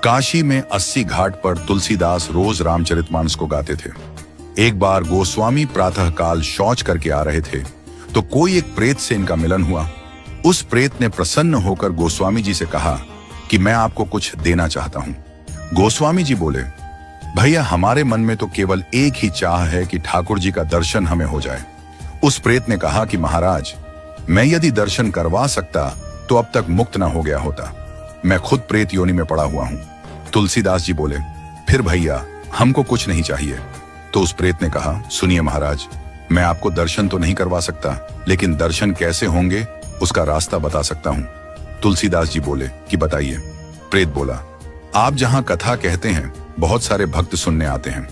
काशी में 80 घाट पर तुलसीदास रोज रामचरितमानस को गाते थे। एक बार गोस्वामी प्रातःकाल शौच करके आ रहे थे तो कोई एक प्रेत से इनका मिलन हुआ। उस प्रेत ने प्रसन्न होकर गोस्वामी जी से कहा कि मैं आपको कुछ देना चाहता हूं। गोस्वामी जी बोले, भैया हमारे मन में तो केवल एक ही चाह है कि ठाकुर जी का दर्शन हमें हो जाए। उस प्रेत ने कहा कि महाराज, मैं यदि दर्शन करवा सकता तो अब तक मुक्त न हो गया होता। मैं खुद प्रेत योनि में पड़ा हुआ हूं। तुलसीदास जी बोले, फिर भैया हमको कुछ नहीं चाहिए। तो उस प्रेत ने कहा, सुनिए महाराज, मैं आपको दर्शन तो नहीं करवा सकता, लेकिन दर्शन कैसे होंगे उसका रास्ता बता सकता हूं। तुलसीदास जी बोले कि बताइए। प्रेत बोला, आप जहां कथा कहते हैं बहुत सारे भक्त सुनने आते हैं।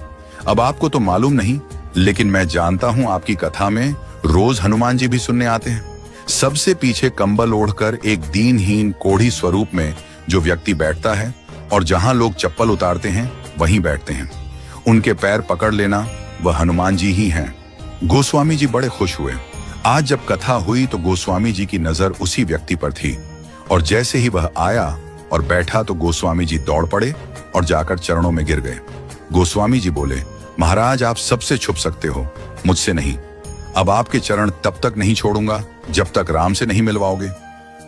अब आपको तो मालूम नहीं, लेकिन मैं जानता हूं आपकी कथा में रोज हनुमान जी भी सुनने आते हैं। सबसे पीछे कंबल ओढ़कर एक दीनहीन कोढ़ी स्वरूप में जो व्यक्ति बैठता है और जहां लोग चप्पल उतारते हैं वहीं बैठते हैं। उनके पैर पकड़ लेना, वह हनुमान जी ही हैं। गोस्वामी जी बड़े खुश हुए। आज जब कथा हुई तो गोस्वामी जी की नजर उसी व्यक्ति पर थी और जैसे ही वह आया और बैठा तो गोस्वामी जी दौड़ पड़े और जाकर चरणों में गिर गए। गोस्वामी जी बोले, महाराज आप सबसे छुप सकते हो, मुझसे नहीं। अब आपके चरण तब तक नहीं छोड़ूंगा जब तक राम से नहीं मिलवाओगे।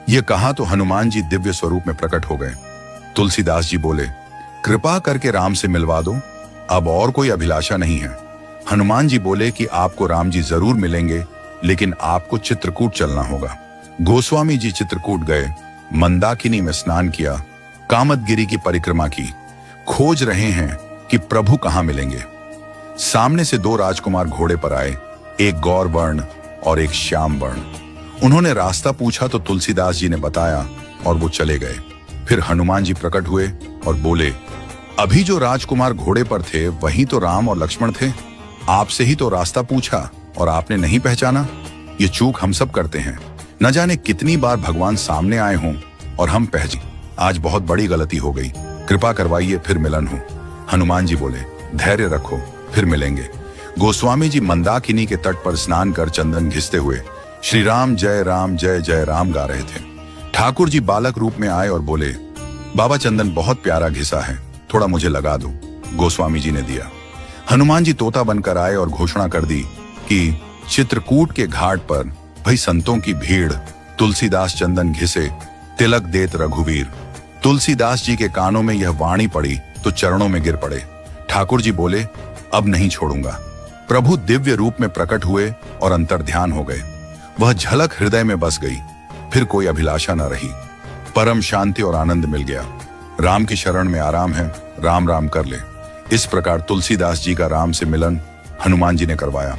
ये कहा तो हनुमान जी दिव्य स्वरूप में प्रकट हो गए। तुलसीदास जी बोले, कृपा करके राम से मिलवा दो, अब और कोई अभिलाषा नहीं है। हनुमान जी बोले कि आपको राम जी जरूर मिलेंगे, लेकिन आपको चित्रकूट चलना होगा। गोस्वामी जी चित्रकूट गए, मंदाकिनी में स्नान किया, कामदगिरी की परिक्रमा की, खोज रहे हैं कि प्रभु कहां मिलेंगे। सामने से दो राजकुमार घोड़े पर आए, एक गौर वर्ण और एक श्याम वर्ण। उन्होंने रास्ता पूछा तो तुलसीदास जी ने बताया और वो चले गए। फिर हनुमान जी प्रकट हुए और बोले, अभी जो राजकुमार घोड़े पर थे वही तो राम और लक्ष्मण थे। आपसे ही तो रास्ता पूछा और आपने नहीं पहचाना। ये चूक हम सब करते हैं। न जाने कितनी बार भगवान सामने आए हों और हम पहचे। आज बहुत बड़ी गलती हो गई, कृपा करवाइए फिर मिलन हो। हनुमान जी बोले, धैर्य रखो, फिर मिलेंगे। गोस्वामी जी मंदाकिनी के तट पर स्नान कर चंदन घिसते हुए श्री राम जय जय राम गा रहे थे। ठाकुर जी बालक रूप में आए और बोले, बाबा चंदन बहुत प्यारा घिसा है, थोड़ा मुझे लगा दो। गोस्वामी जी ने दिया। हनुमान जी तोता बनकर आए और घोषणा कर दी कि चित्रकूट के घाट पर भाई संतों की भीड़, तुलसीदास चंदन घिसे, तिलक देत रघुवीर। तुलसीदास जी के कानों में यह वाणी पड़ी तो चरणों में गिर पड़े। ठाकुर जी बोले, अब नहीं छोड़ूंगा। प्रभु दिव्य रूप में प्रकट हुए और अंतर्ध्यान हो गए। वह झलक हृदय में बस गई। फिर कोई अभिलाषा न रही। परम शांति और आनंद मिल गया। राम की शरण में आराम है, राम राम कर ले। इस प्रकार तुलसीदास जी का राम से मिलन हनुमान जी ने करवाया।